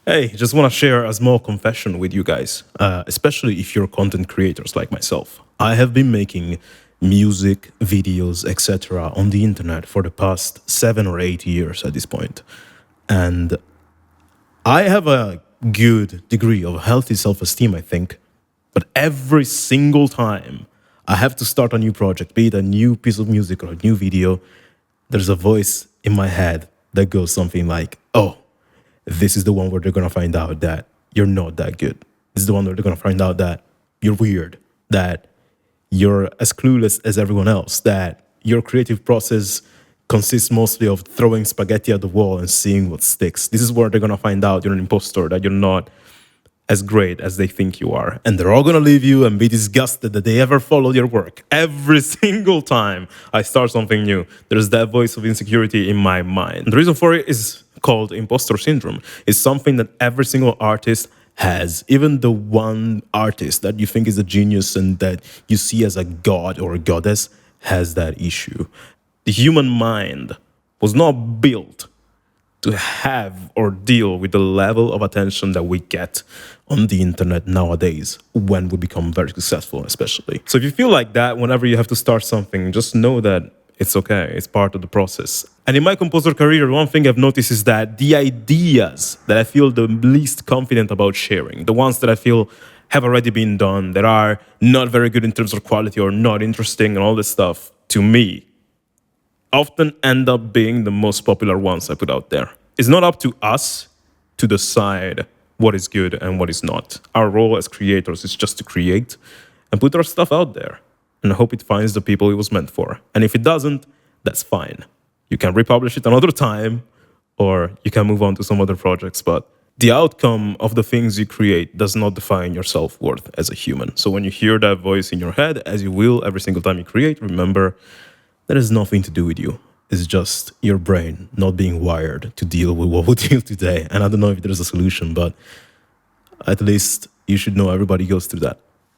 Hey, just want to share a small confession with you guys, especially if you're content creators like myself. I have been making music, videos, etc. on the internet for the past 7 or 8 years at this point. And I have a good degree of healthy self esteem, I think. But every single time I have to start a new project, be it a new piece of music or a new video, there's a voice in my head that goes something like, oh, this is the one where they're going to find out that you're not that good. This is the one where they're going to find out that you're weird, that you're as clueless as everyone else, that your creative process consists mostly of throwing spaghetti at the wall and seeing what sticks. This is where they're going to find out you're an imposter, that you're not as great as they think you are. And they're all gonna leave you and be disgusted that they ever followed your work. Every single time I start something new, there's that voice of insecurity in my mind. And the reason for it is called imposter syndrome. It's something that every single artist has. Even the one artist that you think is a genius and that you see as a god or a goddess has that issue. The human mind was not built to have or deal with the level of attention that we get on the internet nowadays when we become very successful, especially. So if you feel like that whenever you have to start something, just know that it's okay. It's part of the process. And in my composer career, one thing I've noticed is that the ideas that I feel the least confident about sharing, the ones that I feel have already been done, that are not very good in terms of quality or not interesting and all this stuff, to me, often end up being the most popular ones I put out there. It's not up to us to decide what is good and what is not. Our role as creators is just to create and put our stuff out there and hope it finds the people it was meant for. And if it doesn't, that's fine. You can republish it another time or you can move on to some other projects, but the outcome of the things you create does not define your self-worth as a human. So when you hear that voice in your head, as you will every single time you create, remember that has nothing to do with you. It's just your brain not being wired to deal with what we deal today. And I don't know if there's a solution, but at least you should know everybody goes through that.